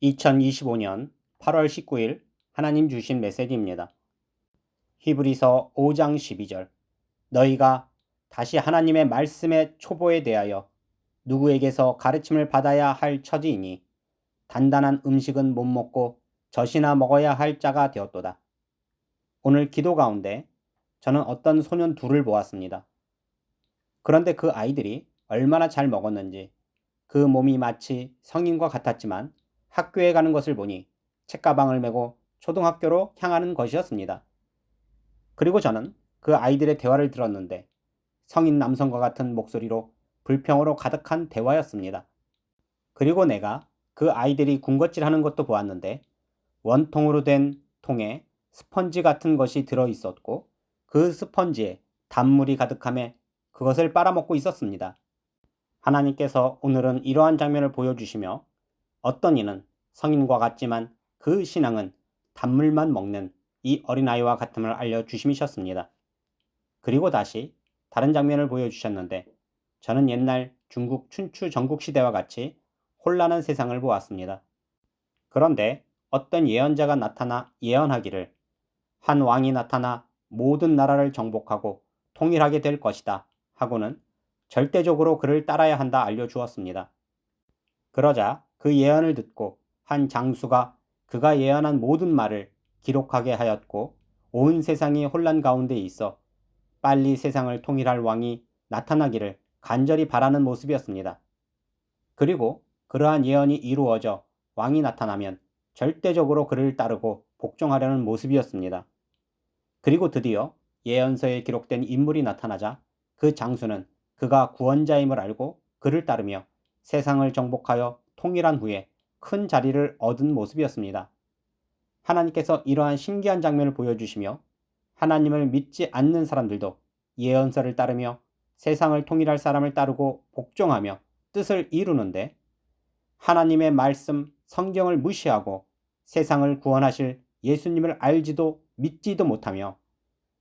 2025년 8월 19일 하나님 주신 메시지입니다. 히브리서 5장 12절. 너희가 다시 하나님의 말씀의 초보에 대하여 누구에게서 가르침을 받아야 할 처지이니 단단한 음식은 못 먹고 젖이나 먹어야 할 자가 되었도다. 오늘 기도 가운데 저는 어떤 소년 둘을 보았습니다. 그런데 그 아이들이 얼마나 잘 먹었는지, 그 몸이 마치 성인과 같았지만 학교에 가는 것을 보니 책가방을 메고 초등학교로 향하는 것이었습니다. 그리고 저는 그 아이들의 대화를 들었는데 성인 남성과 같은 목소리로 불평으로 가득한 대화였습니다. 그리고 내가 그 아이들이 군것질하는 것도 보았는데 원통으로 된 통에 스펀지 같은 것이 들어 있었고 그 스펀지에 단물이 가득함에 그것을 빨아먹고 있었습니다. 하나님께서 오늘은 이러한 장면을 보여주시며 어떤 이는 성인과 같지만 그 신앙은 단물만 먹는 이 어린아이와 같음을 알려주심이셨습니다. 그리고 다시 다른 장면을 보여주셨는데 저는 옛날 중국 춘추 전국시대와 같이 혼란한 세상을 보았습니다. 그런데 어떤 예언자가 나타나 예언하기를 한 왕이 나타나 모든 나라를 정복하고 통일하게 될 것이다 하고는 절대적으로 그를 따라야 한다 알려주었습니다. 그러자 그 예언을 듣고 한 장수가 그가 예언한 모든 말을 기록하게 하였고 온 세상이 혼란 가운데 있어 빨리 세상을 통일할 왕이 나타나기를 간절히 바라는 모습이었습니다. 그리고 그러한 예언이 이루어져 왕이 나타나면 절대적으로 그를 따르고 복종하려는 모습이었습니다. 그리고 드디어 예언서에 기록된 인물이 나타나자 그 장수는 그가 구원자임을 알고 그를 따르며 세상을 정복하여 통일한 후에 큰 자리를 얻은 모습이었습니다. 하나님께서 이러한 신기한 장면을 보여주시며 하나님을 믿지 않는 사람들도 예언서를 따르며 세상을 통일할 사람을 따르고 복종하며 뜻을 이루는데 하나님의 말씀 성경을 무시하고 세상을 구원하실 예수님을 알지도 믿지도 못하며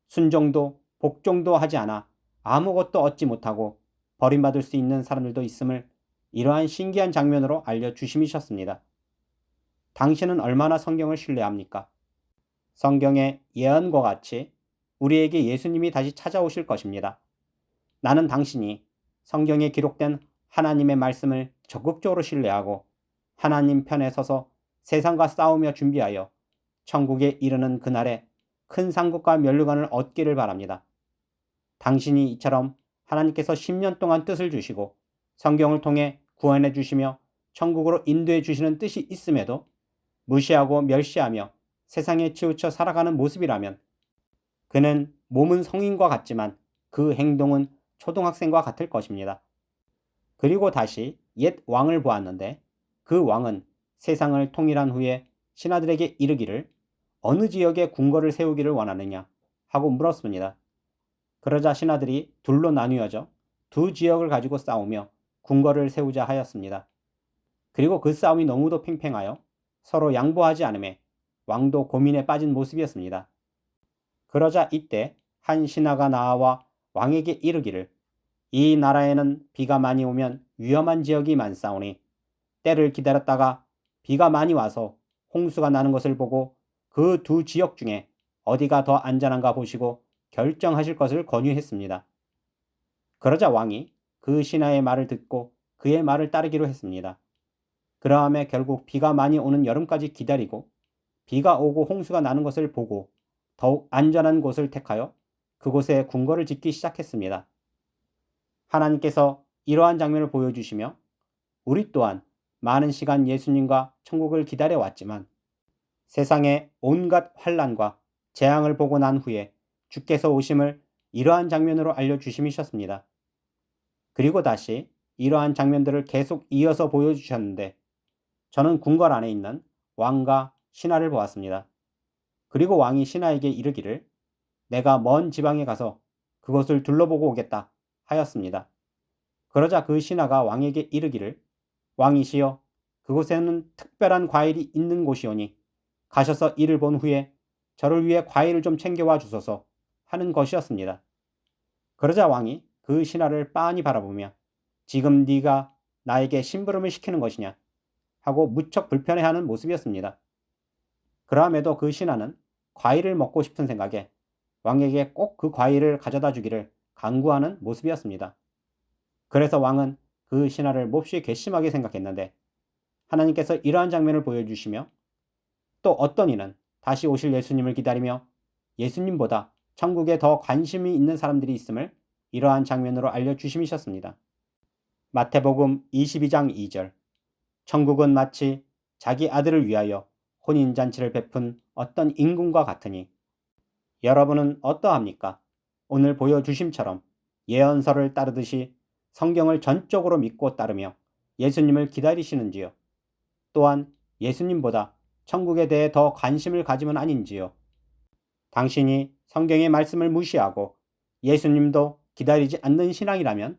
순종도 복종도 하지 않아 아무것도 얻지 못하고 버림받을 수 있는 사람들도 있음을 이러한 신기한 장면으로 알려주심이셨습니다. 당신은 얼마나 성경을 신뢰합니까? 성경의 예언과 같이 우리에게 예수님이 다시 찾아오실 것입니다. 나는 당신이 성경에 기록된 하나님의 말씀을 적극적으로 신뢰하고 하나님 편에 서서 세상과 싸우며 준비하여 천국에 이르는 그날에 큰 상급과 면류관을 얻기를 바랍니다. 당신이 이처럼 하나님께서 10년 동안 뜻을 주시고 성경을 통해 구원해 주시며 천국으로 인도해 주시는 뜻이 있음에도 무시하고 멸시하며 세상에 치우쳐 살아가는 모습이라면 그는 몸은 성인과 같지만 그 행동은 초등학생과 같을 것입니다. 그리고 다시 옛 왕을 보았는데 그 왕은 세상을 통일한 후에 신하들에게 이르기를 어느 지역에 궁궐을 세우기를 원하느냐 하고 물었습니다. 그러자 신하들이 둘로 나뉘어져 두 지역을 가지고 싸우며 궁궐을 세우자 하였습니다. 그리고 그 싸움이 너무도 팽팽하여 서로 양보하지 않음에 왕도 고민에 빠진 모습이었습니다. 그러자 이때 한 신하가 나와 왕에게 이르기를 이 나라에는 비가 많이 오면 위험한 지역이 많사오니 때를 기다렸다가 비가 많이 와서 홍수가 나는 것을 보고 그 두 지역 중에 어디가 더 안전한가 보시고 결정하실 것을 권유했습니다. 그러자 왕이 그 신하의 말을 듣고 그의 말을 따르기로 했습니다. 그러함에 결국 비가 많이 오는 여름까지 기다리고 비가 오고 홍수가 나는 것을 보고 더욱 안전한 곳을 택하여 그곳에 궁궐을 짓기 시작했습니다. 하나님께서 이러한 장면을 보여주시며 우리 또한 많은 시간 예수님과 천국을 기다려왔지만 세상의 온갖 환난과 재앙을 보고 난 후에 주께서 오심을 이러한 장면으로 알려주심이셨습니다. 그리고 다시 이러한 장면들을 계속 이어서 보여주셨는데 저는 궁궐 안에 있는 왕과 신하를 보았습니다. 그리고 왕이 신하에게 이르기를 내가 먼 지방에 가서 그것을 둘러보고 오겠다 하였습니다. 그러자 그 신하가 왕에게 이르기를 왕이시여 그곳에는 특별한 과일이 있는 곳이오니 가셔서 이를 본 후에 저를 위해 과일을 좀 챙겨와 주소서 하는 것이었습니다. 그러자 왕이 그 신하를 빤히 바라보며 지금 네가 나에게 심부름을 시키는 것이냐 하고 무척 불편해하는 모습이었습니다. 그럼에도 그 신하는 과일을 먹고 싶은 생각에 왕에게 꼭 그 과일을 가져다 주기를 간구하는 모습이었습니다. 그래서 왕은 그 신하를 몹시 괘씸하게 생각했는데 하나님께서 이러한 장면을 보여주시며 또 어떤 이는 다시 오실 예수님을 기다리며 예수님보다 천국에 더 관심이 있는 사람들이 있음을 이러한 장면으로 알려주심이셨습니다. 마태복음 22장 2절. 천국은 마치 자기 아들을 위하여 혼인잔치를 베푼 어떤 임금과 같으니 여러분은 어떠합니까? 오늘 보여주심처럼 예언서를 따르듯이 성경을 전적으로 믿고 따르며 예수님을 기다리시는지요? 또한 예수님보다 천국에 대해 더 관심을 가지면 아닌지요? 당신이 성경의 말씀을 무시하고 예수님도 기다리지 않는 신앙이라면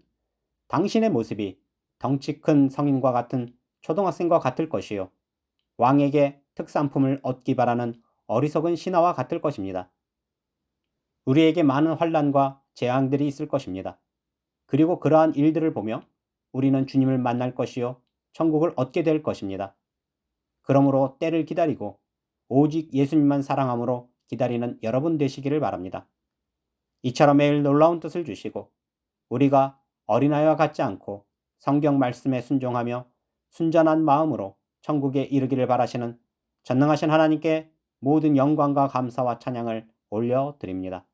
당신의 모습이 덩치 큰 성인과 같은 초등학생과 같을 것이요. 왕에게 특산품을 얻기 바라는 어리석은 신하와 같을 것입니다. 우리에게 많은 환난과 재앙들이 있을 것입니다. 그리고 그러한 일들을 보며 우리는 주님을 만날 것이요 천국을 얻게 될 것입니다. 그러므로 때를 기다리고 오직 예수님만 사랑함으로 기다리는 여러분 되시기를 바랍니다. 이처럼 매일 놀라운 뜻을 주시고 우리가 어린아이와 같지 않고 성경 말씀에 순종하며 순전한 마음으로 천국에 이르기를 바라시는 전능하신 하나님께 모든 영광과 감사와 찬양을 올려드립니다.